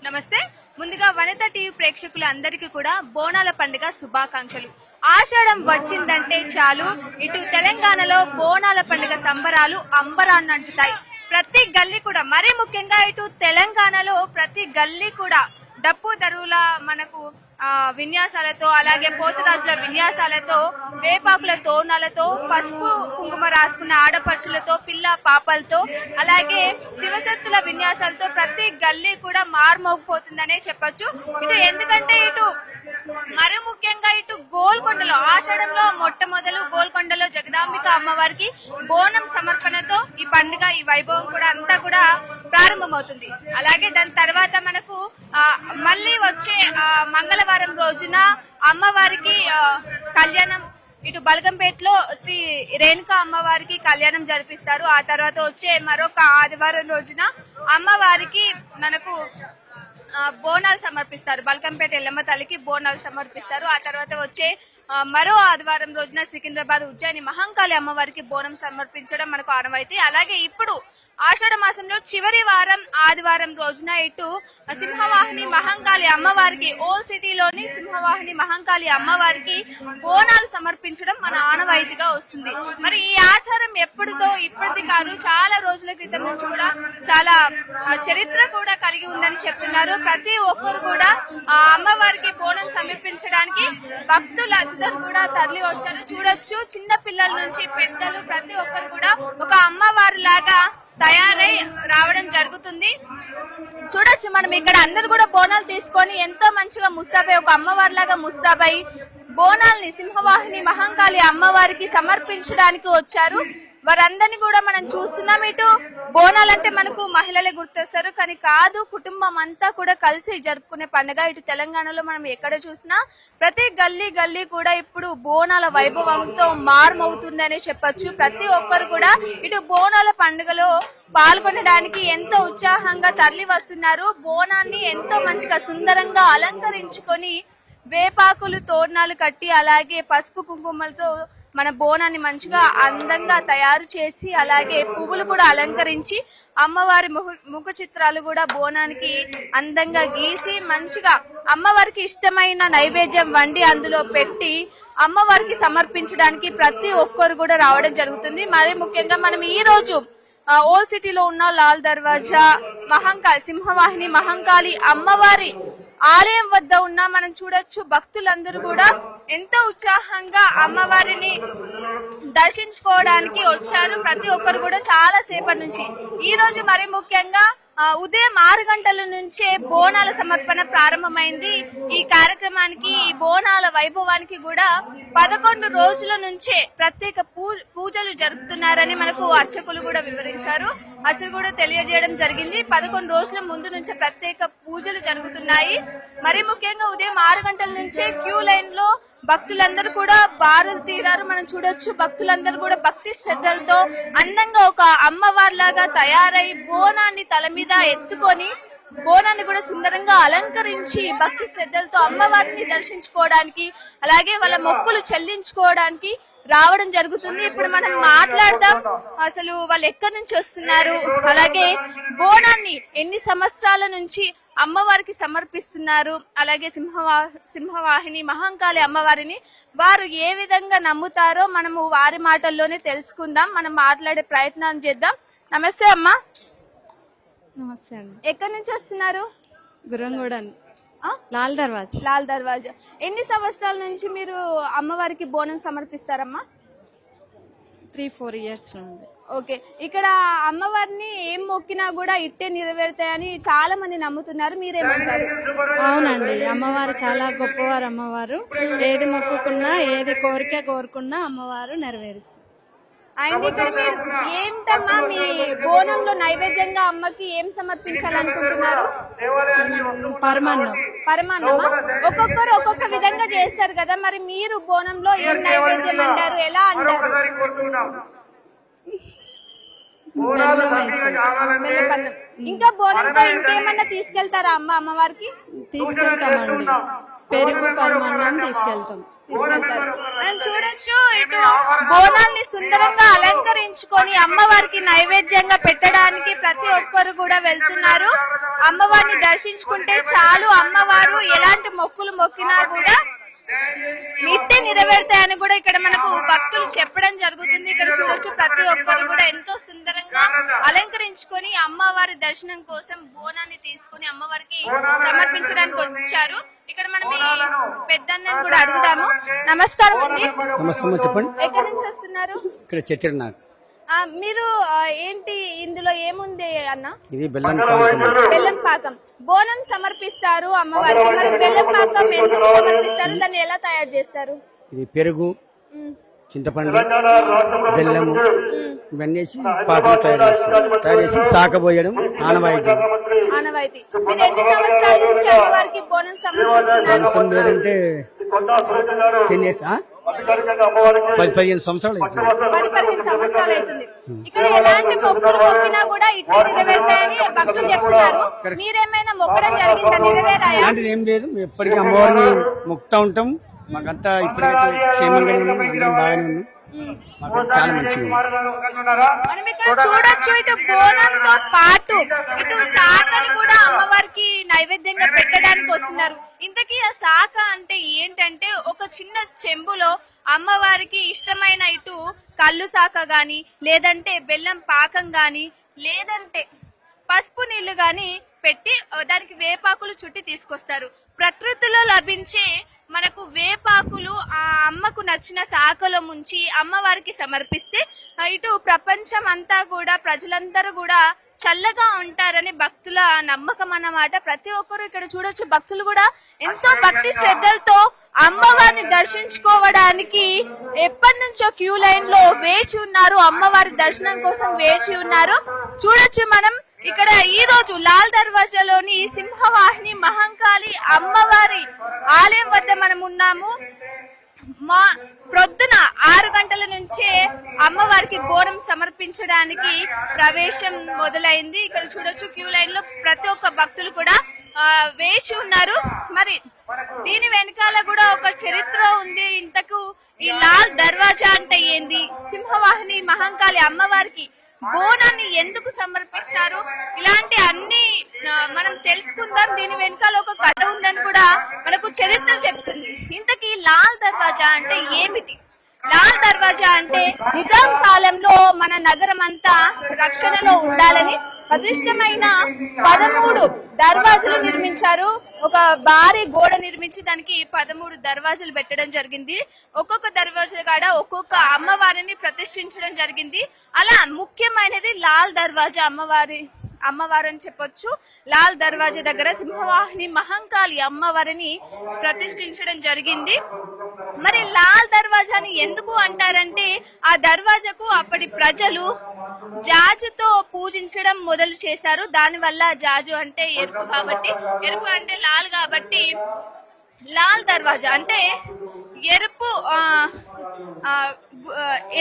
నమస్తే. ముందుగా వనిత టీవీ ప్రేక్షకులందరికీ కూడా బోనాల పండుగ శుభాకాంక్షలు. ఆషాఢం వచ్చిందంటే చాలు ఇటు తెలంగాణలో బోనాల పండుగ సంబరాలు అంబరాన్నంటుతాయి. ప్రతి గల్లీ కూడా, మరీ ముఖ్యంగా ఇటు తెలంగాణలో ప్రతి గల్లీ కూడా డప్పు దరువుల మనకు విన్యాసాలతో, అలాగే పోతురాజుల విన్యాసాలతో, వేపాకుల తోరణాలతో, పసుపు కుంకుమ రాసుకున్న ఆడపడుచులతో, పిల్ల పాపలతో, అలాగే శివశక్తుల విన్యాసాలతో ప్రతి గల్లీ కూడా మారుమోగిపోతుందనే చెప్పొచ్చు. ఇటు ఎందుకంటే ఇటు మరి ముఖ్యంగా ఇటు గోల్కొండలో ఆషాఢంలో మొట్టమొదలు గోల్కొండలో జగదాంబిక అమ్మవారికి బోనం సమర్పణతో ఈ పండుగ, ఈ వైభవం కూడా అంతా కూడా ప్రారంభమవుతుంది. అలాగే దాని తర్వాత మనకు మళ్ళీ వచ్చే మంగళవారం రోజున అమ్మవారికి కళ్యాణం, ఇటు బలగంపేటలో శ్రీ రేణుకా అమ్మవారికి కళ్యాణం జరిపిస్తారు. ఆ తర్వాత వచ్చే మరొక ఆదివారం రోజున అమ్మవారికి మనకు బోనాలు సమర్పిస్తారు. బల్కంపేట ఎల్లమ్మ తల్లికి బోనాలు సమర్పిస్తారు. ఆ తర్వాత వచ్చే మరో ఆదివారం రోజున సికింద్రాబాద్ ఉజ్జయిని మహంకాళి అమ్మవారికి బోనం సమర్పించడం మనకు ఆనవాయితీ. అలాగే ఇప్పుడు ఆషాఢ మాసంలో చివరి వారం ఆదివారం రోజున ఇటు సింహవాహిని మహంకాళి అమ్మవారికి, ఓల్డ్ సిటీలోని సింహవాహిని మహంకాళి అమ్మవారికి బోనాలు సమర్పించడం మన ఆనవాయితీగా వస్తుంది. మరి ఈ ఆచారం ఎప్పుడుదో ఇప్పటిది కాదు, చాలా రోజుల క్రితం నుంచి కూడా చాలా చరిత్ర కూడా కలిగి ఉందని చెప్తున్నారు. ప్రతి ఒక్కరు కూడా అమ్మవారికి బోనం సమర్పించడానికి భక్తులందరూ కూడా తరలి వచ్చారు. చూడొచ్చు, చిన్న పిల్లల నుంచి పెద్దలు ప్రతి ఒక్కరు కూడా ఒక అమ్మవారి లాగా తయారై రావడం జరుగుతుంది. చూడొచ్చు మనం ఇక్కడ అందరు కూడా బోనాలు తీసుకొని ఎంతో మంచిగా ముస్తాబై, ఒక అమ్మవారి లాగా ముస్తాబై బోనాల్ని సింహవాహిని మహంకాళి అమ్మవారికి సమర్పించడానికి వచ్చారు. వారందరినీ కూడా మనం చూస్తున్నాం. ఇటు బోనాలంటే మనకు మహిళలే గుర్తొస్తారు, కానీ కాదు, కుటుంబం అంతా కూడా కలిసి జరుపుకునే పండుగ. ఇటు తెలంగాణలో మనం ఎక్కడ చూసినా ప్రతి గల్లీ గల్లీ కూడా ఇప్పుడు బోనాల వైభవంతో మారుమవుతుందనే చెప్పొచ్చు. ప్రతి ఒక్కరు కూడా ఇటు బోనాల పండుగలో పాల్గొనడానికి ఎంతో ఉత్సాహంగా తరలి వస్తున్నారు. బోనాన్ని ఎంతో మంచిగా సుందరంగా అలంకరించుకొని వేపాకులు తోరణాలు కట్టి, అలాగే పసుపు కుంకుమలతో మన బోనాన్ని మంచిగా అందంగా తయారు చేసి, అలాగే పువ్వులు కూడా అలంకరించి అమ్మవారి ముఖ చిత్రాలు కూడా బోనానికి అందంగా గీసి మంచిగా అమ్మవారికి ఇష్టమైన నైవేద్యం వండి అందులో పెట్టి అమ్మవారికి సమర్పించడానికి ప్రతి ఒక్కరు కూడా రావడం జరుగుతుంది. మరి ముఖ్యంగా మనం ఈ రోజు ఓల్డ్ సిటీలో ఉన్న లాల్ దర్వాజా సింహవాహిని మహంకాళి అమ్మవారి ఆలయం వద్ద ఉన్న మనం చూడొచ్చు, భక్తులందరూ కూడా ఎంతో ఉత్సాహంగా అమ్మవారిని దర్శించుకోవడానికి వచ్చారు. ప్రతి ఒక్కరు కూడా చాలా సేపటి నుంచి, ఈ రోజు మరి ముఖ్యంగా ఉదయం 6 గంటల నుంచే బోనాల సమర్పణ ప్రారంభమైంది. ఈ కార్యక్రమానికి, ఈ బోనాల వైభవానికి కూడా 11 రోజుల నుంచే ప్రత్యేక పూజలు జరుపుతున్నారని మనకు అర్చకులు కూడా వివరించారు. అర్చకులు కూడా తెలియజేయడం జరిగింది. 11 రోజుల ముందు నుంచే ప్రత్యేక పూజలు జరుగుతున్నాయి. మరి ముఖ్యంగా ఉదయం 6 గంటల నుంచే క్యూ లైన్ లో భక్తులందరూ కూడా బారులు తీరారు. మనం చూడొచ్చు, భక్తులందరూ కూడా భక్తి శ్రద్ధలతో అందంగా ఒక అమ్మవారి లాగా తయారై బోనాన్ని తల మీద ఎత్తుకొని బోనాన్ని కూడా సుందరంగా అలంకరించి భక్తి శ్రద్ధలతో అమ్మవారిని దర్శించుకోవడానికి, అలాగే వాళ్ళ మొక్కులు చెల్లించుకోవడానికి రావడం జరుగుతుంది. ఇప్పుడు మనం మాట్లాడదాం, అసలు వాళ్ళు ఎక్కడి నుంచి వస్తున్నారు, అలాగే బోనాన్ని ఎన్ని సంవత్సరాల నుంచి అమ్మవారికి సమర్పిస్తున్నారు, అలాగే సింహవాహిని మహంకాళి అమ్మవారిని వారు ఏ విధంగా నమ్ముతారో మనము వారి మాటల్లోనే తెలుసుకుందాం. మనం మాట్లాడే ప్రయత్నం చేద్దాం. నమస్తే అమ్మా. నమస్తే అండి. ఎక్కడి నుంచి వస్తున్నారు? గుర్రంగూడ, లాల్ దర్వాజా. ఎన్ని సంవత్సరాల నుంచి మీరు అమ్మవారికి బోనం సమర్పిస్తారమ్మా? 3-4 years నుండి. ఓకే. ఇక్కడ అమ్మవారిని ఏం మొక్కినా కూడా ఇట్టే నెరవేరుతాయని చాలా మంది నమ్ముతున్నారు, మీరేమంటారు? అవునండి, అమ్మవారు చాలా గొప్పవారు. అమ్మవారు ఏది మొక్కుకున్నా, ఏది కోరిక కోరుకున్నా అమ్మవారు నెరవేరుస్తారు. అండ్ ఇక్కడ మీరు ఏంటమ్మా మీ బోనంలో నైవేద్యంగా అమ్మకి ఏం సమర్పించాలనుకుంటున్నారు? పరమాన్నమా? ఒక్కొక్కరు ఒక్కొక్క విధంగా చేస్తారు కదా, మరి మీరు బోనంలో ఏం నైవేద్యం అంటారు, ఎలా అంటారు? ఇంకా బోనంతో ఇంకేమన్నా తీసుకెళ్తారా అమ్మవారికి? తీసుకెళ్తామండి. పెరుగు పరమాన్నం తీసుకెళ్తారు. మనం చూడొచ్చు, ఇటు బోనాల్ని సుందరంగా అలంకరించుకొని అమ్మవారికి నైవేద్యంగా పెట్టడానికి ప్రతి ఒక్కరు కూడా వెళ్తున్నారు. అమ్మవారిని దర్శించుకుంటే చాలు, అమ్మవారు ఎలాంటి మొక్కులు మొక్కినా కూడా నిత్య నెరవేరుతాయని కూడా ఇక్కడ మనకు భక్తులు చెప్పడం జరుగుతుంది. ఇక్కడ చూడొచ్చు, ప్రతి ఒక్కరు కూడా ఎంతో సుందరంగా అలంకరించుకొని అమ్మవారి దర్శనం కోసం బోనాన్ని తీసుకుని అమ్మవారికి సమర్పించడానికి వచ్చారు. ఇక్కడ మనం ఈ పెద్దన్నని కూడా అడుగుదాము. నమస్కారం అండి. నమస్తే, చెప్పండి. ఎక్కడి నుంచి వస్తున్నారు? ఇక్కడ చచ్చినారు. మీరు ఏంటి ఇందులో ఏముంది అన్న? ఇది బెల్లం పాకం. బెల్లం పాకం బోనం సమర్పిస్తారు అమ్మవారికి. మరి బెల్లం పాకం ఎందుకు సమర్పిస్తారు? దాన్ని ఎలా తయారు చేస్తారు? ఇది పెరుగు, చింతపండు, బెల్లము ఇవన్నీ వేసి పాకం తయారు చేసి సాకబోయడం ఆనవాయితీ. మీరు ఎన్ని సంవత్సరాల నుంచి అమ్మవారికి బోనం సమర్పిస్తున్నారు? లేదంటే 10 years, 10-15 సంవత్సరాలు అవుతుంది. 10-15 సంవత్సరాలు అవుతుంది. ఇక్కడ ఎలాంటి మొక్కులు మొక్కినా కూడా ఇట్లా నెరవేరుతాయని భక్తులు చెప్తున్నారు. మీరేమైనా మొక్కడం జరిగిందా? నెరవేరాయా? అలాంటిది ఏం లేదు, మేము ఎప్పటికీ అమ్మవారిని మొక్కుతా ఉంటాం. మాకంతా ఇప్పటికైతే క్షేమంగానే ఉన్నాం, అందరం బాగానే ఉన్నాం. మాకు చాలా మంచిగా. మనం ఇక్కడ చూడొచ్చు, ఇటు బోనంతో పాటు ఇటు శాఖని కూడా అమ్మవారికి నైవేద్యంగా పెట్టడానికి వస్తున్నారు. ఇంతకీ ఆ శాఖ అంటే ఏంటంటే, ఒక చిన్న చెంబులో అమ్మవారికి ఇష్టమైన ఇటు కళ్ళు శాఖ గాని, లేదంటే బెల్లం పాకం గాని, లేదంటే పసుపు నీళ్లు గాని పెట్టి దానికి వేపాకులు చుట్టి తీసుకొస్తారు. ప్రకృతిలో లభించే మనకు వేపాకులు ఆ అమ్మకు నచ్చిన శాఖలో ముంచి అమ్మవారికి సమర్పిస్తే ఇటు ప్రపంచం అంతా కూడా, ప్రజలందరూ కూడా చల్లగా ఉంటారని భక్తుల నమ్మకం అన్నమాట. ప్రతి ఒక్కరు ఇక్కడ చూడొచ్చు, భక్తులు కూడా ఎంతో భక్తి శ్రద్ధలతో అమ్మవారిని దర్శించుకోవడానికి ఎప్పటి నుంచో క్యూ లైన్ లో వేచి ఉన్నారు. అమ్మవారి దర్శనం కోసం వేచి ఉన్నారు. చూడొచ్చు మనం ఇక్కడ ఈ రోజు లాల్ దర్వాజాలోని సింహవాహిని మహంకాళి అమ్మవారి ఆలయం వద్ద మనం ఉన్నాము. ప్రొద్దున 6 గంటల నుంచే అమ్మవారికి బోనం సమర్పించడానికి ప్రవేశం మొదలైంది. ఇక్కడ చూడొచ్చు, క్యూ లైన్ లో ప్రతి ఒక్క భక్తులు కూడా వేచి ఉన్నారు. మరి దీని వెనకాల కూడా ఒక చరిత్ర ఉంది. ఇంతకు ఈ లాల్ దర్వాజా అంటే ఏంది, సింహవాహిని మహంకాళి అమ్మవారికి బోనాన్ని ఎందుకు సమర్పిస్తారు, ఇలాంటి అన్ని మనం తెలుసుకుందాం. దీని వెనకాల ఒక కథ ఉందని కూడా మనకు చరిత్ర చెప్తుంది. ఇంతకీ లాల్ దర్వాజా అంటే ఏమిటి? లాల్ దర్వాజా అంటే నిజాం కాలంలో మన నగరం అంతా రక్షణలో ఉండాలని ప్రతిష్టమైన 13 దర్వాజాలు నిర్మించారు. ఒక భారీ గోడ నిర్మించి దానికి 13 దర్వాజాలు పెట్టడం జరిగింది. ఒక్కొక్క దర్వాజా కాడ ఒక్కొక్క అమ్మవారిని ప్రతిష్ఠించడం జరిగింది. అలా ముఖ్యమైనది లాల్ దర్వాజా అమ్మవారు అని చెప్పొచ్చు. లాల్ దర్వాజా దగ్గర సింహవాహిని మహంకాళి అమ్మవారిని ప్రతిష్ఠించడం జరిగింది. మరి లాల్ దర్వాజాని ఎందుకు అంటారంటే, ఆ దర్వాజాకు అప్పటి ప్రజలు జాజుతో పూజించడం మొదలు చేశారు. దానివల్ల జాజు అంటే ఎరుపు కాబట్టి, ఎరుపు అంటే లాల్ కాబట్టి లాల్ దర్వాజా అంటే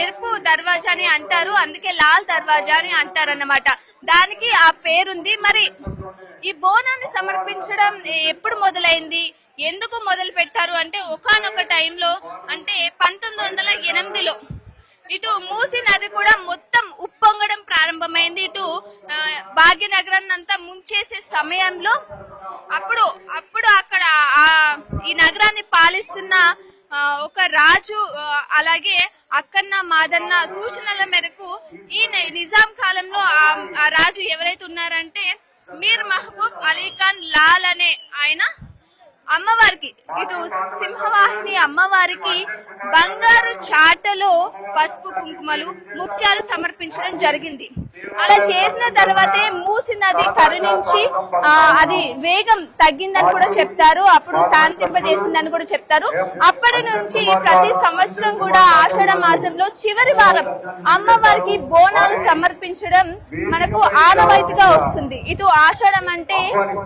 ఎరుపు దర్వాజా అని అంటారు. అందుకే లాల్ దర్వాజా అని అంటారన్నమాట. దానికి ఆ పేరుంది. మరి ఈ బోనాన్ని సమర్పించడం ఎప్పుడు మొదలైంది, ఎందుకు మొదలు పెట్టారు అంటే, ఒకానొక టైంలో అంటే 1908లో ఇటు మూసీ నది కూడా మొత్తం ఉప్పొంగడం ప్రారంభమైంది. ఇటు భాగ్యనగరాన్ని అంతా ముంచేసే సమయంలో అప్పుడు అక్కడ ఈ నగరాన్ని పాలిస్తున్న ఒక రాజు, అలాగే అక్కన్న మాదన్న సూచనల మేరకు ఈ నిజాం కాలంలో ఆ రాజు ఎవరైతే ఉన్నారంటే మీర్ మహబూబ్ అలీ ఖాన్ లాల్ అనే ఆయన అమ్మవారికి, ఇటు సింహవాహిని అమ్మవారికి బంగారు చాటలో పసుపు కుంకుమలు ముత్యాలు సమర్పించడం జరిగింది. అలా చేసిన తర్వాతే మూసి నది కరుణించి అది వేగం తగ్గిందని కూడా చెప్తారు. అప్పుడు శాంతింపజేసిందని కూడా చెప్తారు. అప్పటి నుంచి ప్రతి సంవత్సరం కూడా ఆషాఢ మాసంలో చివరి వారం అమ్మవారికి బోనాలు సమర్పించడం మనకు ఆనవాయితీగా వస్తుంది. ఇటు ఆషాఢం అంటే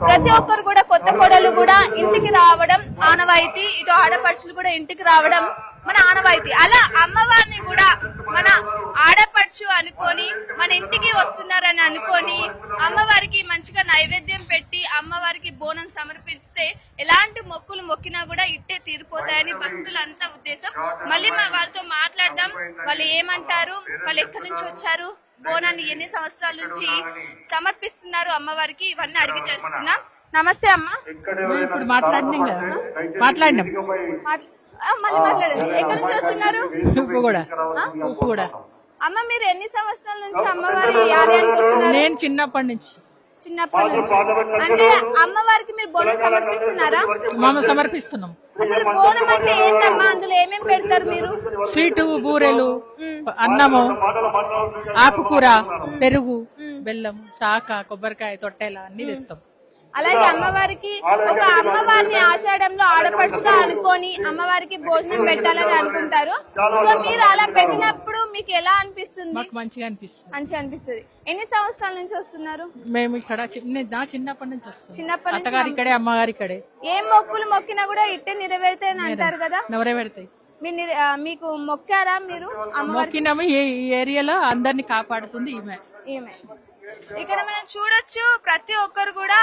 ప్రతి ఒక్కరు కూడా కొత్త కోడలు కూడా ఇంటికి రావడం ఆనవాయితీ, ఇటు ఆడపడుచులు కూడా ఇంటికి రావడం మన ఆనవాయితీ. అలా అమ్మవారిని కూడా మన ఆడపడుచు అనుకొని మన ఇంటికి వస్తున్నారని అనుకొని అమ్మవారికి మంచిగా నైవేద్యం పెట్టి అమ్మవారికి బోనం సమర్పిస్తే ఎలాంటి మొక్కులు మొక్కినా కూడా ఇట్టే తీరిపోతాయని భక్తులంతా ఉద్దేశం. మళ్ళీ వాళ్ళతో మాట్లాడదాం, వాళ్ళు ఏమంటారు, వాళ్ళు ఎక్కడి నుంచి వచ్చారు, బోనాన్ని ఎన్ని సంవత్సరాల నుంచి సమర్పిస్తున్నారు అమ్మవారికి, ఇవన్నీ అడిగి తెలుసుకుందాం. నమస్తే అమ్మ. ఇప్పుడు మాట్లాడినాం కదా, మాట్లాడినాం. మళ్ళీ మాట్లాడండి. ఎక్కడి నుంచి వస్తున్నారు? ఉప్పు కూడా. అమ్మ మీరు ఎన్ని సంవత్సరాల నుంచి అమ్మవారి ఆలయానికి వస్తున్నారు? నేను చిన్నప్పటి నుంచి. చిన్నప్పటి నుంచి. అంటే అమ్మవారికి మీరు బోనం సమర్పిస్తున్నారా? మేము సమర్పిస్తున్నాం. అసలు బోనం అంటే ఏంటమ్మా, అందులో ఏమేమి పెడతారు మీరు? స్వీటు, బూరెలు, అన్నము, ఆకుకూర, పెరుగు, బెల్లం, శాఖ, కొబ్బరికాయ, తొట్టెల అన్ని తెస్తాం. అలాగే అమ్మవారికి ఒక అమ్మవారిని ఆషాఢంలో ఆడపడుచుగా అనుకొని అమ్మవారికి భోజనం పెట్టాలని అనుకుంటారు. సో మీరు అలా పెట్టినప్పుడు మీకు ఎలా అనిపిస్తుంది? మాకు మంచిగా అనిపిస్తుంది. మంచిగా అనిపిస్తుంది. ఎన్ని సంవత్సరాల నుంచి వస్తున్నారు? మేము ఇక్కడ చిన్నప్పటి నుంచి వస్తాం. చిన్నప్పటి నుంచి అత్తగారి ఇక్కడే, అమ్మగారి ఇక్కడే. ఏం మొక్కులు మొక్కినా కూడా ఇట్టే నెరవేరుతాయని అంటారు కదా, నెరవేరుతాయి. మీకు మొక్కారా మీరు? మొక్కినాము. ఈ ఏరియాలో అందరినీ కాపాడుతుంది ఈమె. ఇక్కడ మనం చూడొచ్చు, ప్రతి ఒక్కరు కూడా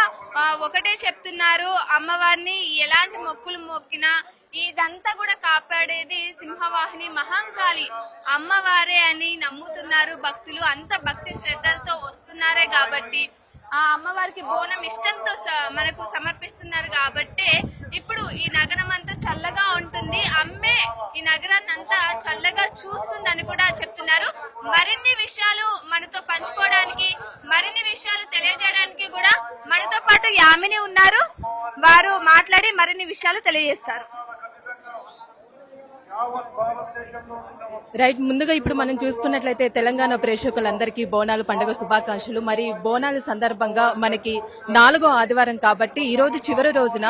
ఒకటే చెప్తున్నారు, అమ్మవారిని ఎలాంటి మొక్కులు మొక్కినా ఇదంతా కూడా కాపాడేది సింహవాహిని మహంకాళి అమ్మవారే అని నమ్ముతున్నారు భక్తులు. అంత భక్తి శ్రద్ధలతో వస్తున్నారే కాబట్టి ఆ అమ్మవారికి బోనం ఇష్టంతో మనకు సమర్పిస్తున్నారు కాబట్టి ఇప్పుడు ఈ నగరం అంతా చల్లగా ఉంటుంది. అమ్మే ఈ నగరాన్ని అంతా చల్లగా చూస్తుందని కూడా చెప్తున్నారు. మరిన్ని విషయాలు మనతో పంచుకోవడానికి, మరిన్ని విషయాలు తెలియజేయడానికి కూడా మనతో పాటు యామిని ఉన్నారు. వారు మాట్లాడి మరిన్ని విషయాలు తెలియజేస్తారు. రైట్, ముందుగా ఇప్పుడు మనం చూసుకున్నట్లయితే తెలంగాణ ప్రేక్షకులందరికీ బోనాల పండుగ శుభాకాంక్షలు. మరి బోనాల సందర్భంగా మనకి 4వ ఆదివారం కాబట్టి ఈ రోజు చివరి రోజున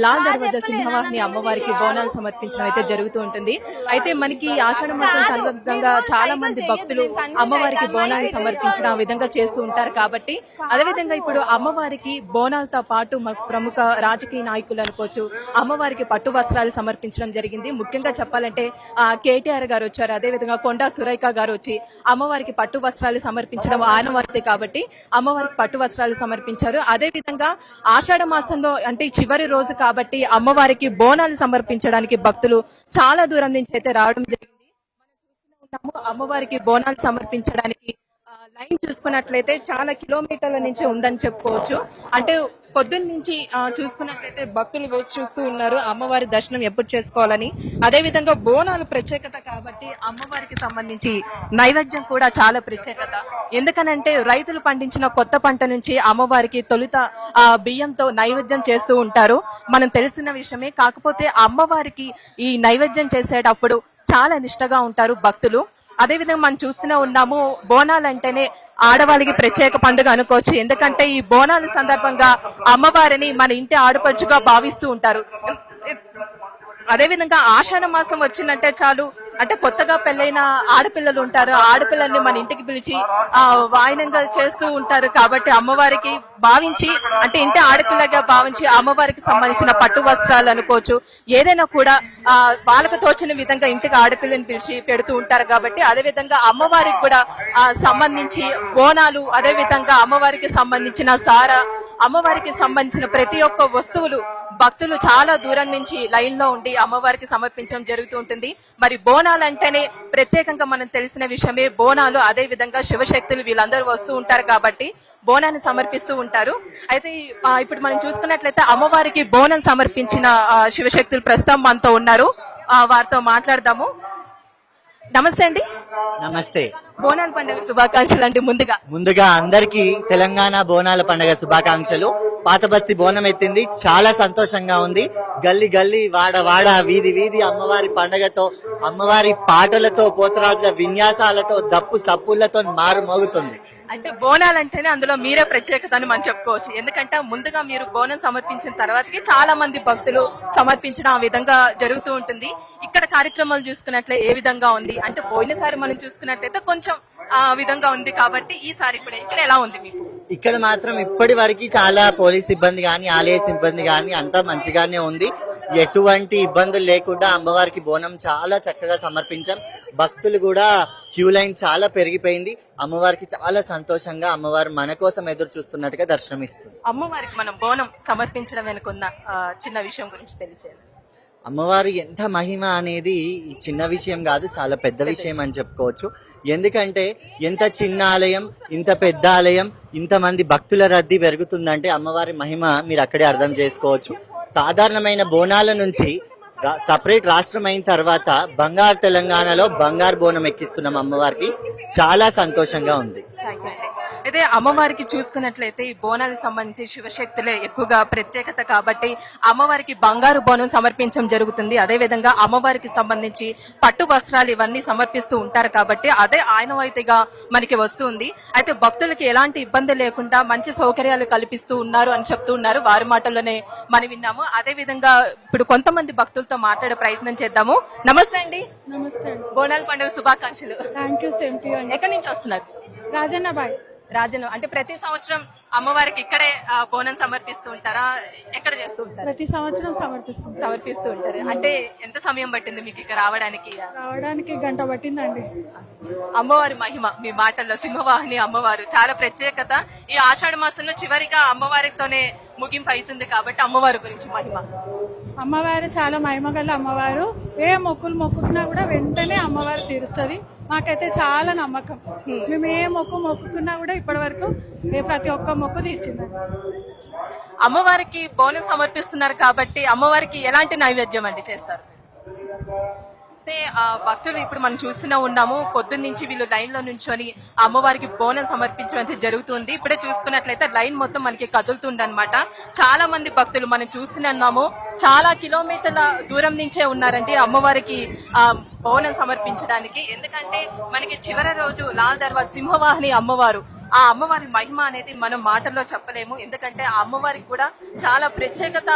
లాల్ దర్వాజా సింహవాహిని అమ్మవారికి బోనాలు సమర్పించడం అయితే జరుగుతూ ఉంటుంది. అయితే మనకి ఆషాఢ మాసం సందర్భంగా చాలా మంది భక్తులు అమ్మవారికి బోనాలు సమర్పించడం ఆ విధంగా చేస్తూ ఉంటారు కాబట్టి అదేవిధంగా ఇప్పుడు అమ్మవారికి బోనాలతో పాటు ప్రముఖ రాజకీయ నాయకులు అనుకోవచ్చు అమ్మవారికి పట్టు వస్త్రాలు సమర్పించడం జరిగింది. ముఖ్యంగా చెప్పాలంటే కేటీఆర్ గారు వచ్చారు, అదేవిధంగా కొండా సురేఖ గారు వచ్చి అమ్మవారికి పట్టు వస్త్రాలు సమర్పించడం ఆనవాయితీ కాబట్టి అమ్మవారికి పట్టు వస్త్రాలు సమర్పించారు. అదేవిధంగా ఆషాఢ మాసంలో అంటే చివరి రోజు కాబట్టి అమ్మవారికి బోనాలు సమర్పించడానికి భక్తులు చాలా దూరం నుంచి అయితే రావడం జరిగింది. అమ్మవారికి బోనాలు సమర్పించడానికి లైన్ చూసుకున్నట్లయితే చాలా కిలోమీటర్ల నుంచి ఉందని చెప్పుకోవచ్చు. అంటే పొద్దున్న నుంచి చూసుకున్నట్లయితే భక్తులు వేచి చూస్తూ ఉన్నారు అమ్మవారి దర్శనం ఎప్పుడు చేసుకోవాలని. అదేవిధంగా బోనాలు ప్రత్యేకత కాబట్టి అమ్మవారికి సంబంధించి నైవేద్యం కూడా చాలా ప్రత్యేకత. ఎందుకనంటే రైతులు పండించిన కొత్త పంట నుంచి అమ్మవారికి తొలుత బియ్యంతో నైవేద్యం చేస్తూ ఉంటారు, మనం తెలిసిన విషయమే. కాకపోతే అమ్మవారికి ఈ నైవేద్యం చేసేటప్పుడు చాలా నిష్టగా ఉంటారు భక్తులు. అదేవిధంగా మనం చూస్తూనే ఉన్నాము, బోనాలు అంటేనే ఆడవాళ్ళకి ప్రత్యేక పండుగ అనుకోవచ్చు. ఎందుకంటే ఈ బోనాల సందర్భంగా అమ్మవారిని మన ఇంటి ఆడపడుచుగా భావిస్తూ ఉంటారు. అదేవిధంగా ఆషాఢ మాసం వచ్చిందంటే చాలు, అంటే కొత్తగా పెళ్ళైన ఆడపిల్లలు ఉంటారు, ఆడపిల్లల్ని మన ఇంటికి పిలిచి వాయినంగా చేస్తూ ఉంటారు కాబట్టి అమ్మవారికి భావించి, అంటే ఇంటి ఆడపిల్లగా భావించి అమ్మవారికి సంబంధించిన పట్టు వస్త్రాలు అనుకోవచ్చు ఏదైనా కూడా వాళ్ళకు తోచిన విధంగా ఇంటికి ఆడపిల్లని పిలిచి పెడుతూ ఉంటారు కాబట్టి అదేవిధంగా అమ్మవారికి కూడా సంబంధించి బోనాలు, అదేవిధంగా అమ్మవారికి సంబంధించిన సార, అమ్మవారికి సంబంధించిన ప్రతి ఒక్క వస్తువులు భక్తులు చాలా దూరం నుంచి లైన్ లో ఉండి అమ్మవారికి సమర్పించడం జరుగుతూ ఉంటుంది. మరి బోనాలు అంటేనే ప్రత్యేకంగా మనం తెలిసిన విషయమే బోనాలు, అదే విధంగా శివశక్తులు వీళ్ళందరూ వస్తూ ఉంటారు కాబట్టి బోనాన్ని సమర్పిస్తూ ఉంటారు. అయితే ఇప్పుడు మనం చూసుకున్నట్లయితే అమ్మవారికి బోనం సమర్పించిన శివశక్తులు ప్రస్తుతం మనతో ఉన్నారు, వారితో మాట్లాడదాము. నమస్తే అండి. నమస్తే. బోనాల పండుగ శుభాకాంక్షలు అండి. ముందుగా అందరికీ తెలంగాణ బోనాల పండుగ శుభాకాంక్షలు. పాత బస్తీ బోనం ఎత్తింది, చాలా సంతోషంగా ఉంది. గల్లీ గల్లీ, వాడ వాడ, వీధి వీధి అమ్మవారి పండుగతో, అమ్మవారి పాటలతో, పోతరాజుల విన్యాసాలతో, దప్పు సప్పులతో మారు మోగుతుంది. అంటే బోనాలు అంటేనే అందులో మీరే ప్రత్యేకత అని మనం చెప్పుకోవచ్చు. ఎందుకంటే ముందుగా మీరు బోనం సమర్పించిన తర్వాతకి చాలా మంది భక్తులు సమర్పించడం ఆ విధంగా జరుగుతూ ఉంటుంది. ఇక్కడ కార్యక్రమాలు చూసుకున్నట్లే ఏ విధంగా ఉంది అంటే పోయినసారి మనం చూసుకున్నట్లయితే కొంచెం ఆ విధంగా ఉంది కాబట్టి ఈసారి కూడా ఇక్కడ ఎలా ఉంది మీకు? ఇక్కడ మాత్రం ఇప్పటి వరకు చాలా పోలీస్ సిబ్బంది గాని, ఆలయ సిబ్బంది గాని అంతా మంచిగానే ఉంది. ఎటువంటి ఇబ్బందులు లేకుండా అమ్మవారికి బోనం చాలా చక్కగా సమర్పించాం. భక్తులు కూడా క్యూ లైన్ చాలా పెరిగిపోయింది. అమ్మవారికి చాలా సంతోషంగా అమ్మవారు మన కోసం ఎదురు చూస్తున్నట్టుగా దర్శనమిస్తుంది. అమ్మవారికి మనం బోనం సమర్పించడం వెనుకున్న చిన్న విషయం గురించి తెలియజేయాలి. అమ్మవారు ఎంత మహిమ అనేది చిన్న విషయం కాదు, చాలా పెద్ద విషయం అని చెప్పుకోవచ్చు. ఎందుకంటే ఎంత చిన్న ఆలయం, ఇంత పెద్ద ఆలయం, ఇంతమంది భక్తుల రద్దీ పెరుగుతుందంటే అమ్మవారి మహిమ మీరు అక్కడే అర్థం చేసుకోవచ్చు. సాధారణమైన బోనాల నుంచి సపరేట్ రాష్ట్రం అయిన తర్వాత బంగారు తెలంగాణలో బంగారు బోనం ఎక్కిస్తున్నాం. అమ్మవారికి చాలా సంతోషంగా ఉంది. అయితే అమ్మవారికి చూసుకున్నట్లయితే ఈ బోనాలకు సంబంధించి శివశక్తులే ఎక్కువగా ప్రత్యేకత కాబట్టి అమ్మవారికి బంగారు బోనం సమర్పించడం జరుగుతుంది. అదే విధంగా అమ్మవారికి సంబంధించి పట్టు వస్త్రాలు ఇవన్నీ సమర్పిస్తూ ఉంటారు కాబట్టి అదే ఆనవాయితీగా మనకి వస్తుంది. అయితే భక్తులకి ఎలాంటి ఇబ్బంది లేకుండా మంచి సౌకర్యాలు కల్పిస్తూ ఉన్నారు అని చెప్తూ ఉన్నారు. వారి మాటల్లోనే మనం విన్నాము. అదే విధంగా ఇప్పుడు కొంతమంది భక్తులతో మాట్లాడే ప్రయత్నం చేద్దాము. నమస్తే అండి. నమస్తే అండి. బోనాల పండుగ శుభాకాంక్షలు. Thank you, same to you అండి. ఎక్కడి నుంచి వస్తున్నారు? రాజన్నబాయ్. రాజను అంటే ప్రతి సంవత్సరం అమ్మవారికి ఇక్కడే బోనం సమర్పిస్తూ ఉంటారా? ఎక్కడ చేస్తూ ఉంటారు? ప్రతి సంవత్సరం సమర్పిస్తూ ఉంటారు. అంటే ఎంత సమయం పట్టింది మీకు ఇక్కడ రావడానికి? గంట పట్టిందండి. అమ్మవారి మహిమ మీ మాటల్లో సింహవాహిని అమ్మవారు చాలా ప్రత్యేకత. ఈ ఆషాఢ మాసంలో చివరిగా అమ్మవారితోనే ముగింపు అవుతుంది కాబట్టి అమ్మవారి గురించి మహిమ. అమ్మవారు చాలా మహిమగల అమ్మవారు. ఏ మొక్కులు మొక్కుకున్నా కూడా వెంటనే అమ్మవారు తీరుస్తుంది. మాకైతే చాలా నమ్మకం. మేము ఏ మొక్కుకున్నా కూడా ఇప్పటి వరకు ప్రతి ఒక్క మొక్కు తీర్చింది. అమ్మవారికి బోనం సమర్పిస్తున్నారు కాబట్టి అమ్మవారికి ఎలాంటి నైవేద్యం అండి చేస్తారు? అయితే భక్తులు ఇప్పుడు మనం చూస్తూనే ఉన్నాము. పొద్దున్న నుంచి వీళ్ళు లైన్ లో నుంచొని అమ్మవారికి బోనం సమర్పించడం జరుగుతుంది. ఇప్పుడే చూసుకున్నట్లయితే లైన్ మొత్తం మనకి కదులుతుంది అనమాట. చాలా మంది భక్తులు మనం చూస్తున్నాము. చాలా కిలోమీటర్ల దూరం నుంచే ఉన్నారంటే అమ్మవారికి బోనం సమర్పించడానికి. ఎందుకంటే మనకి చివరి రోజు లాల్ దర్వాజా సింహవాహిని అమ్మవారు. ఆ అమ్మవారి మహిమ అనేది మనం మాటల్లో చెప్పలేము. ఎందుకంటే ఆ అమ్మవారికి కూడా చాలా ప్రత్యేకత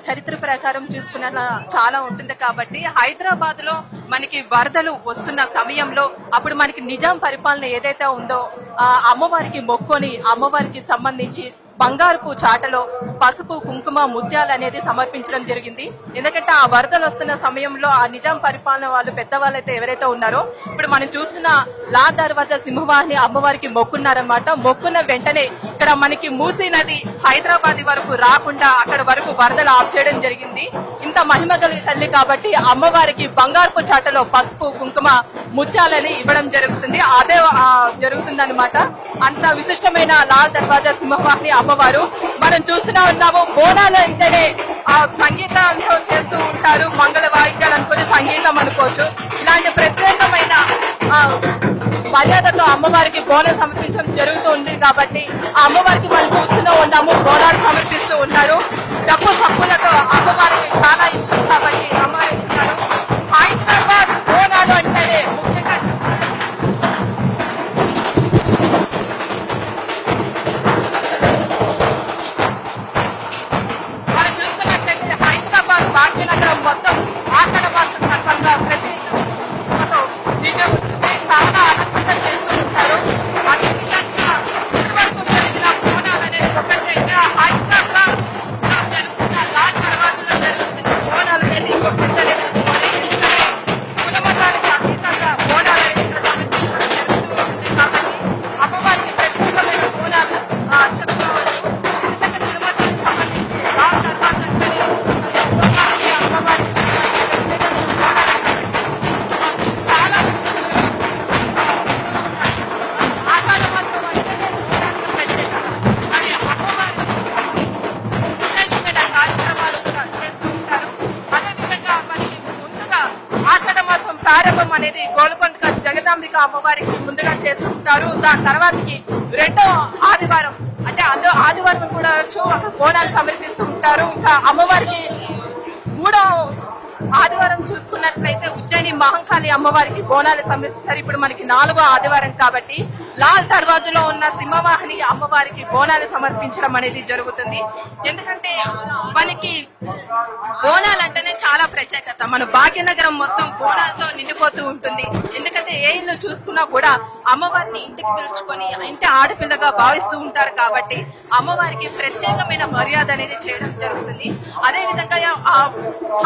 చరిత్ర ప్రకారం చూసుకున్న చాలా ఉంటుంది కాబట్టి హైదరాబాద్ లో మనకి వరదలు వస్తున్న సమయంలో అప్పుడు మనకి నిజాం పరిపాలన ఏదైతే ఉందో ఆ అమ్మవారికి మొక్కొని అమ్మవారికి సంబంధించి బంగారుపు చాటలో పసుపు కుంకుమ ముత్యాలు అనేది సమర్పించడం జరిగింది. ఎందుకంటే ఆ వరదలు వస్తున్న సమయంలో ఆ నిజాం పరిపాలన వాళ్ళు పెద్దవాళ్ళైతే ఎవరైతే ఉన్నారో ఇప్పుడు మనం చూస్తున్న లాల్ దర్వాజా సింహవాహిని అమ్మవారికి మొక్కున్నారన్నమాట. మొక్కున్న వెంటనే ఇక్కడ మనకి మూసీ నది హైదరాబాద్ వరకు రాకుండా అక్కడ వరకు వరదలు ఆఫ్ చేయడం జరిగింది. ఇంత మహిమ గల తల్లి కాబట్టి అమ్మవారికి బంగారుపు చాటలో పసుపు కుంకుమ ముత్యాలని ఇవ్వడం జరుగుతుంది. అదే జరుగుతుంది అనమాట. అంత విశిష్టమైన లాల్ దర్వాజా సింహవాహిని అమ్మవారు మనం చూస్తూనే ఉన్నాము. బోనాలు అంటేనే ఆ సంగీతంతో చేస్తూ ఉంటారు. మంగళ వాయిద్యాలు అనుకోవచ్చు, సంగీతం అనుకోవచ్చు. ఇలాంటి ప్రత్యేకమైన మర్యాదతో అమ్మవారికి బోనం సమర్పించడం జరుగుతుంది కాబట్టి ఆ అమ్మవారికి మనం చూస్తూనే ఉన్నాము. బోనాలు సమర్పిస్తూ ఉంటారు. డబ్బు సప్పులతో అమ్మవారికి చాలా ఇష్టం కాబట్టి అమ్మవారు ఇస్తున్నారు. హైదరాబాద్ బోనాలు అంటేనే ముఖ్యంగా భాగ్యనగరం మొత్తం ఆషాఢ మాస సందర్భంగా ప్రతి చాలా ఆనందంగా చేస్తూ ఉంటారు. అదేవిధంగా ఇదివరకు జరిగిన బోనాలు అనేది ఒకటైనా హైదరాబాద్ జరుగుతున్న లాల్ దర్వాజాలో జరుగుతున్న బోనాలు అనేది కులమతానికి అతీతంగా బోనాలు అనేది ఇక్కడ సమర్పించడం జరుగుతూ ఉంటుంది కాబట్టి అమ్మవారికి ప్రత్యేకమైన బోనాలు చెప్పుకోవచ్చు. ఎందుకంటే తిరుమలకి సంబంధించి లాల్ దర్వాజా అనేది గోల్కొండ జగదాంబిక అమ్మవారికి ముందుగా చేస్తుంటారు. దాని తర్వాతకి రెండో ఆదివారం అంటే అందరూ ఆదివారం కూడా అక్కడ బోనాలు సమర్పిస్తూ ఉంటారు. ఇంకా అమ్మవారికి ఆదివారం చూసుకున్నట్లయితే ఉజ్జయిని మహంకాళి అమ్మవారికి బోనాలు సమర్పిస్తారు. ఇప్పుడు మనకి 4వ ఆదివారం కాబట్టి లాల్ దర్వాజలో ఉన్న సింహవాహిని అమ్మవారికి బోనాలు సమర్పించడం అనేది జరుగుతుంది. ఎందుకంటే మనకి బోనాలు అంటేనే చాలా ప్రత్యేకత. మన భాగ్యనగరం మొత్తం బోనాలతో నిండిపోతూ ఉంటుంది. ఎందుకంటే ఏ ఇల్లు చూసుకున్నా కూడా అమ్మవారిని ఇంటికి పిలుచుకొని ఇంటి ఆడపిల్లగా భావిస్తూ ఉంటారు కాబట్టి అమ్మవారికి ప్రత్యేకమైన మర్యాద అనేది చేయడం జరుగుతుంది. అదే విధంగా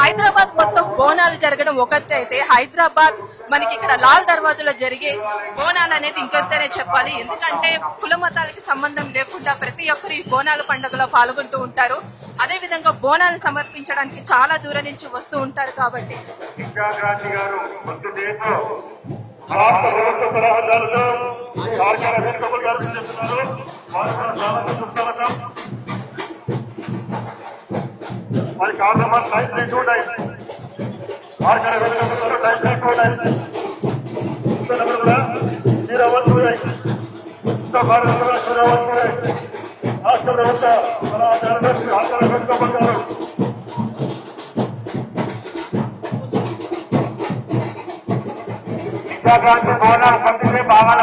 హైదరాబాద్ మొత్తం బోనాలు జరగడం ఒకటి అయితే హైదరాబాద్ మనకి ఇక్కడ లాల్ దర్వాజాలో జరిగే బోనాలు అనేది ఇంకొంతనే చెప్పాలి. ఎందుకంటే కుల మతాలకి సంబంధం లేకుండా ప్రతి ఒక్కరు ఈ బోనాల పండుగలో పాల్గొంటూ ఉంటారు. అదే విధంగా బోనాలు సమర్పించడానికి చాలా దూరం నుంచి వస్తూ ఉంటారు కాబట్టి క్రాంతి బోనాలు పంపిణీ బాగా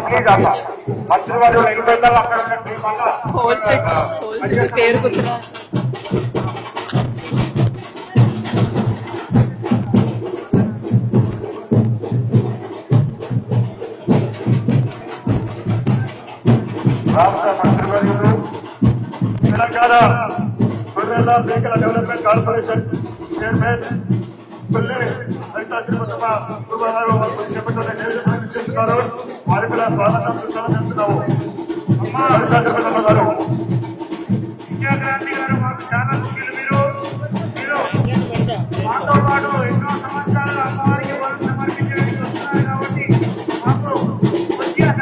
ప్లీజ్ అమ్మ మంత్రి వారు ఎగిపోతారు అక్కడ పేరు గుర్తు రాష్ట్ర మంత్రివర్యులు తెలంగాణ గొర్రెల మేకల డెవలప్మెంట్ కార్పొరేషన్ చైర్మన్ పిల్లి రైతా తిరుమల చేస్తున్నారు. వారి కూడా స్వాగతం చేస్తున్నాము. రైతా తిరుమల గారు విద్యాక్రాంతి గారు మాకు చాలా ముఖ్యులు. మీరు మాతో పాటు ఎన్నో సంవత్సరాలు అమ్మవారికి వాళ్ళు సమర్పించడానికి వస్తున్నారు కాబట్టి మాకు మంచిగా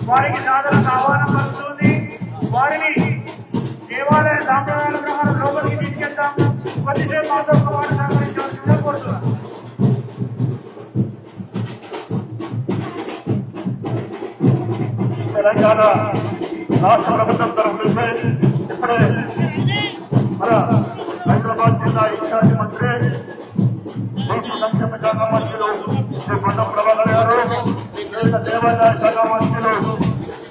వారికి సాధన ఆహ్వానం పలుకుతుంది. వారిని దేవాలయ సాంప్రదాయాల ప్రకారం లోపలికి తీసుకెళ్తాం. కొద్దిసేపు మాతో ఒక మాట సహకరించవలసిందిగా కోరుతున్నాం. తెలంగాణ రాష్ట్ర ప్రభుత్వం తరఫు నుంచి ఇప్పుడే మన హైదరాబాద్ జిల్లా ఇన్ఛార్జి మంత్రి సంక్షేమ శాఖ మంత్రులు శ్రీ కొండ ప్రభాకర్ గారు, దేవాదాయ శాఖ మంత్రులు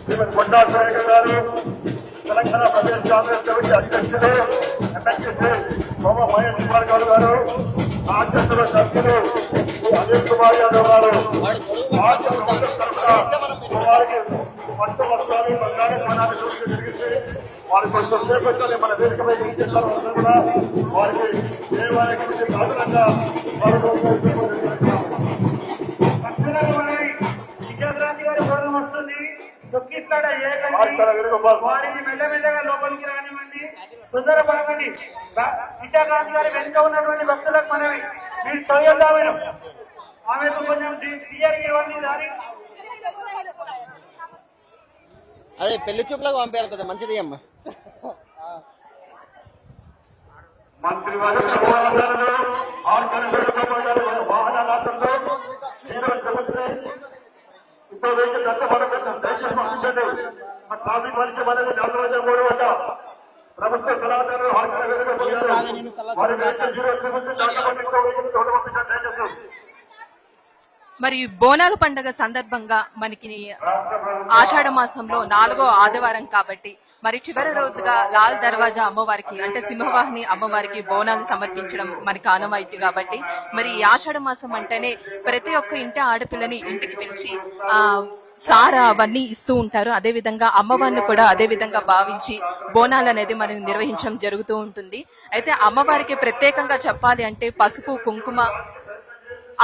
శ్రీమతి కొండా సురేఖ గారు, తెలంగాణ ప్రదేశ్ కాంగ్రెస్ కమిటీ అధ్యక్షులు ఎమ్మెల్సీ సోమ మహేష్ కుమార్ గౌడ్ గారు, అధ్యక్షుల సభ్యులు అనిల్ కుమార్ యాదవ్ గారు, రాష్ట్ర ప్రభుత్వం తరఫున వారికి పట్టు వస్త్రాలు బంగారు స్నానాలు చూడడం జరిగింది. వారి కొంచెం సేపు వచ్చి మన వేదికపై చేస్తారు. కూడా వారికి దేవాలయ కమిటీ సాధారణంగా విజయక్రాంతి గారి గౌరవం వస్తుంది. తొక్కిస్తాడ వారిని మెల్లమెల్లగా లోపలికి రానివ్వండి. తొందరపడకండి. విజయక్రాంతి గారి వెనుక ఉన్నటువంటి భక్తులకు మనవి మీరు సౌయోద్దామైన ఆమెకు కొంచెం క్లియర్గా ఇవ్వండి. దాని అదే పెళ్లి చూపులకు పంపారు కదా, మంచిది అమ్మ. మంత్రి వారి వాహనాలతో ఇంకో వెహికల్ కష్టపడతాం. దయచేసి పంపించండి. ట్రాఫిక్ పరిచయం అనేది 4 వద్ద ప్రభుత్వ సలహాదారులు వారి వెహికల్ 0 పంపించండి. దయచేసి మరి బోనాల పండుగ సందర్భంగా మనకి ఆషాఢ మాసంలో 4వ ఆదివారం కాబట్టి మరి చివరి రోజుగా లాల్ దర్వాజా అమ్మవారికి అంటే సింహవాహిని అమ్మవారికి బోనాలు సమర్పించడం మనకి ఆనవాయితీ కాబట్టి మరి ఈ ఆషాఢ మాసం అంటేనే ప్రతి ఒక్క ఇంటి ఆడపిల్లని ఇంటికి పిలిచి సారా అవన్నీ ఇస్తూ ఉంటారు. అదే విధంగా అమ్మవారిని కూడా అదే విధంగా భావించి బోనాలు అనేది మనం నిర్వహించడం జరుగుతూ ఉంటుంది. అయితే అమ్మవారికి ప్రత్యేకంగా చెప్పాలి అంటే పసుపు కుంకుమ,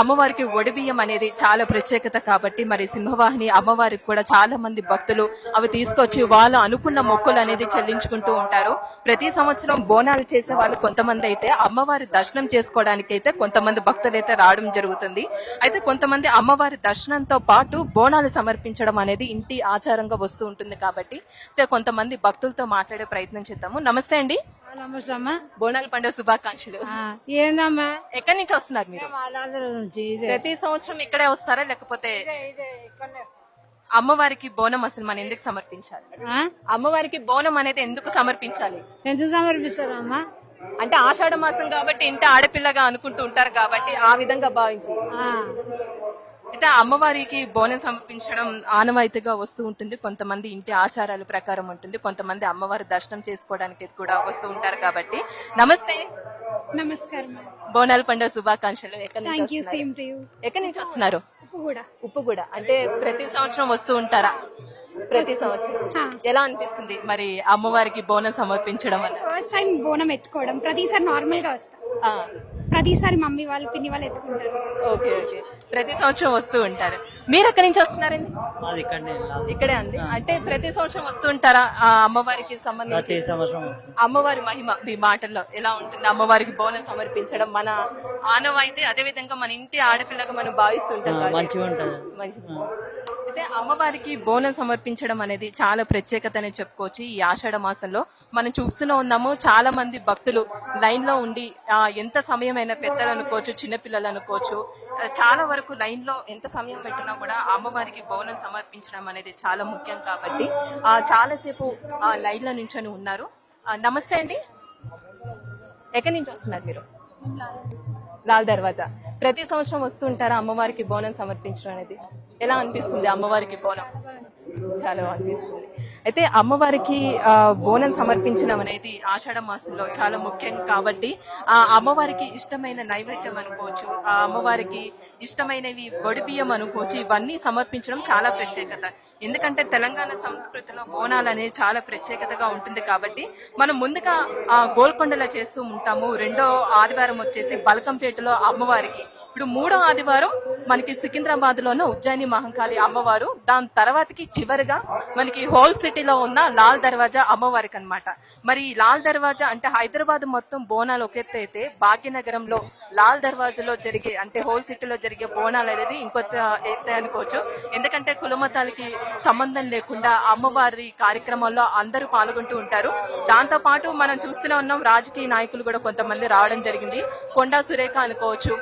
అమ్మవారికి ఒడిబియ్యం అనేది చాలా ప్రత్యేకత కాబట్టి మరి సింహవాహిని అమ్మవారికి కూడా చాలా మంది భక్తులు అవి తీసుకొచ్చి వాళ్ళు అనుకున్న మొక్కులు అనేది చెల్లించుకుంటూ ఉంటారు. ప్రతి సంవత్సరం బోనాలు చేసే వాళ్ళు కొంతమంది అయితే అమ్మవారి దర్శనం చేసుకోవడానికి అయితే కొంతమంది భక్తులు అయితే రావడం జరుగుతుంది. అయితే కొంతమంది అమ్మవారి దర్శనంతో పాటు బోనాలు సమర్పించడం అనేది ఇంటి ఆచారంగా వస్తూ ఉంటుంది కాబట్టి అయితే కొంతమంది భక్తులతో మాట్లాడే ప్రయత్నం చేద్దాము. నమస్తే అండి. నమస్తే అమ్మా. బోనాల పండుగ శుభాకాంక్షలు. ఏందమ్మా ఎక్కడి నుంచి వస్తున్నారు మీరు? వాళ్ళందరూ నుంచి ప్రతి సంవత్సరం ఇక్కడే వస్తారా లేకపోతే అమ్మవారికి బోనం అసలు మనం ఎందుకు సమర్పించాలి? అమ్మవారికి బోనం అనేది ఎందుకు సమర్పించాలి? ఎందుకు సమర్పిస్తారు అమ్మా? అంటే ఆషాఢ మాసం కాబట్టి ఇంటి ఆడపిల్లగా అనుకుంటూ ఉంటారు కాబట్టి ఆ విధంగా భావించి అయితే అమ్మవారికి బోనం సమర్పించడం ఆనవాయితీగా వస్తూ ఉంటుంది. కొంతమంది ఇంటి ఆచారాల ప్రకారం ఉంటుంది, కొంతమంది అమ్మవారి దర్శనం చేసుకోవడానికి కూడా వస్తూ ఉంటారు కాబట్టి. నమస్తే. నమస్కారం. బోనాల పండుగ శుభాకాంక్షలు. ఎక్కడి నుంచి వస్తున్నారు? ఉప్పుగూడ. అంటే ప్రతి సంవత్సరం వస్తూ ఉంటారా? ప్రతి సంవత్సరం. ఎలా అనిపిస్తుంది మరి అమ్మవారికి బోనం సమర్పించడం వల్ల? ఫస్ట్ టైం బోనం ఎత్తుకోవడం, ప్రతిసారి నార్మల్ గా వస్తాం, ప్రతిసారి మమ్మీ వాళ్ళు పిన్ని వాళ్ళు ఎత్తుకుంటారు. ఓకే. ప్రతి సంవత్సరం వస్తూ ఉంటారు. మీరు ఎక్కడి నుంచి వస్తున్నారండి? ఇక్కడే అండి. అంటే ప్రతి సంవత్సరం వస్తూ ఉంటారా? ఆ అమ్మవారికి సంబంధించి అమ్మవారి మహిమ మీ మాటల్లో ఎలా ఉంటుంది? అమ్మవారికి బోనం సమర్పించడం మన ఆనవాయితీ, అదే విధంగా మన ఇంటి ఆడపిల్లగా మనం భావిస్తుంటాం. అయితే అమ్మవారికి బోనం సమర్పించడం అనేది చాలా ప్రత్యేకత అని చెప్పుకోవచ్చు. ఈ ఆషాఢ మాసంలో మనం చూస్తూనే ఉన్నాము, చాలా మంది భక్తులు లైన్ లో ఉండి ఎంత సమయమైనా, పెద్దలు అనుకోవచ్చు, చిన్నపిల్లలు అనుకోవచ్చు, చాలా వరకు లైన్ లో ఎంత సమయం పెట్టినా కూడా అమ్మవారికి బోనం సమర్పించడం అనేది చాలా ముఖ్యం కాబట్టి చాలాసేపు లైన్ లో నించొని ఉన్నారు. నమస్తే అండి. ఎక్కడి నుంచి వస్తున్నారు మీరు? లాల్ దర్వాజా. ప్రతి సంవత్సరం వస్తుంటారా అమ్మవారికి బోనం సమర్పించడం అనేది? ఎలా అనిపిస్తుంది అమ్మవారికి బోనం? చాలా అనిపిస్తుంది. అయితే అమ్మవారికి బోనం సమర్పించడం అనేది ఆషాఢ మాసంలో చాలా ముఖ్యం కాబట్టి ఆ అమ్మవారికి ఇష్టమైన నైవేద్యం అనుకోవచ్చు, ఆ అమ్మవారికి ఇష్టమైనవి వడిబియ్యం అనుకోవచ్చు, ఇవన్నీ సమర్పించడం చాలా ప్రత్యేకత. ఎందుకంటే తెలంగాణ సంస్కృతిలో బోనాలు అనేది చాలా ప్రత్యేకతగా ఉంటుంది కాబట్టి మనం ముందుగా గోల్కొండలో చేస్తూ ఉంటాము. రెండో ఆదివారం వచ్చేసి బల్కంపేటలో అమ్మవారికి, ఇప్పుడు మూడో ఆదివారం మనకి సికింద్రాబాద్ లోనే ఉజ్జయిని మహంకాళి అమ్మవారు, దాని తర్వాతకి చివరిగా మనకి హోల్ సిటీలో ఉన్న లాల్ దర్వాజా అమ్మవారికి అన్నమాట. మరి లాల్ దర్వాజా అంటే హైదరాబాద్ మొత్తం బోనాలు ఒక ఎత్తు అయితే, భాగ్యనగరంలో లాల్ దర్వాజాలో జరిగే అంటే హోల్ సిటీలో జరిగే బోనాలు అనేది ఇంకొక ఎత్తే అనుకోవచ్చు. ఎందుకంటే కులమతాలకి సంబంధం లేకుండా అమ్మవారి కార్యక్రమాల్లో అందరూ పాల్గొంటూ ఉంటారు. దాంతో పాటు మనం చూస్తూనే ఉన్నాం, రాజకీయ నాయకులు కూడా కొంతమంది రావడం జరిగింది. కొండా సురేఖ అనుకోవచ్చు,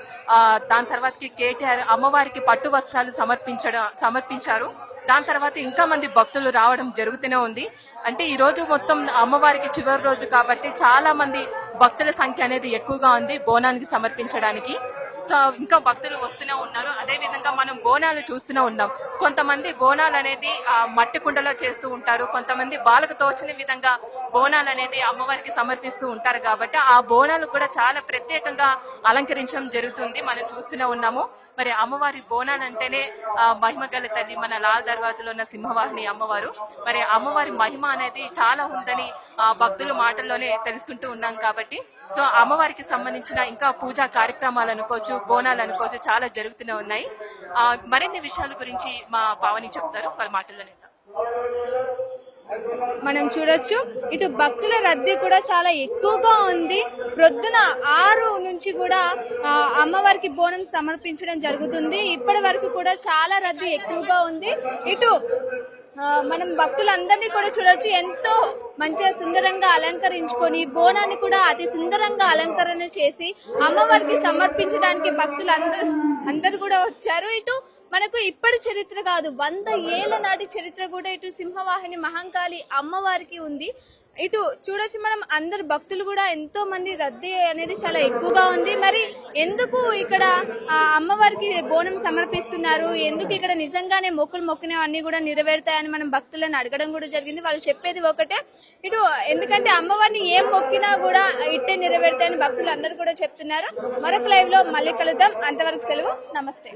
దాని తర్వాతకి కేటీఆర్ అమ్మవారికి పట్టు వస్త్రాలు సమర్పించారు. దాని తర్వాత ఇంకా మంది భక్తులు రావడం జరుగుతూనే ఉంది. అంటే ఈ రోజు మొత్తం అమ్మవారికి చివరి రోజు కాబట్టి చాలా మంది భక్తుల సంఖ్య అనేది ఎక్కువగా ఉంది బోనానికి సమర్పించడానికి. సో ఇంకా భక్తులు వస్తూనే ఉన్నారు. అదే విధంగా మనం బోనాలు చూస్తూనే ఉన్నాం. కొంతమంది బోనాలు అనేది మట్టి కుండలో చేస్తూ ఉంటారు, కొంతమంది బాలకు తోచిన విధంగా బోనాలు అనేది అమ్మవారికి సమర్పిస్తూ ఉంటారు కాబట్టి ఆ బోనాలు కూడా చాలా ప్రత్యేకంగా అలంకరించడం జరుగుతుంది, మనం చూస్తూనే ఉన్నాము. మరి అమ్మవారి బోనాలు అంటేనే మహిమ గల తల్లి, మన లాల్ దర్వాజాలో ఉన్న సింహవాహిని అమ్మవారు. మరి అమ్మవారి మహిమ అనేది చాలా ఉందని భక్తుల మాటల్లోనే తెలుసుకుంటూ ఉన్నాం కాబట్టి సో అమ్మవారికి సంబంధించిన ఇంకా పూజా కార్యక్రమాలు అనుకోవచ్చు, బోనాలు అనుకోవచ్చు, చాలా జరుగుతూనే ఉన్నాయి. మరిన్ని విషయాల గురించి మా పావని చెప్తారు వాళ్ళ మాటల్లోనే. మనం చూడొచ్చు, ఇటు భక్తుల రద్దీ కూడా చాలా ఎక్కువగా ఉంది. ప్రొద్దున 6 నుంచి కూడా అమ్మవారికి బోనం సమర్పించడం జరుగుతుంది. ఇప్పటి వరకు కూడా చాలా రద్దీ ఎక్కువగా ఉంది. ఇటు మనం భక్తులందరినీ కూడా చూడొచ్చు, ఎంతో మంచిగా సుందరంగా అలంకరించుకొని బోనాన్ని కూడా అతి సుందరంగా అలంకరణ చేసి అమ్మవారికి సమర్పించడానికి భక్తులు అందరూ కూడా వచ్చారు. ఇటు మనకు ఇప్పటి చరిత్ర కాదు, 100 ఏళ్ల నాటి చరిత్ర కూడా ఇటు సింహవాహిని మహంకాళి అమ్మవారికి ఉంది. ఇటు చూడొచ్చు మనం, అందరు భక్తులు కూడా ఎంతో మంది రద్దీ అనేది చాలా ఎక్కువగా ఉంది. మరి ఎందుకు ఇక్కడ అమ్మవారికి బోనం సమర్పిస్తున్నారు, ఎందుకు ఇక్కడ నిజంగానే మొక్కినవన్నీ కూడా నెరవేరుతాయని మనం భక్తులను అడగడం కూడా జరిగింది. వాళ్ళు చెప్పేది ఒకటే, ఇటు ఎందుకంటే అమ్మవారిని ఏం మొక్కినా కూడా ఇట్టే నెరవేరుతాయని భక్తులు అందరూ కూడా చెప్తున్నారు. మరొక లైవ్ లో మళ్ళీ కలుద్దాం. అంతవరకు సెలవు. నమస్తే.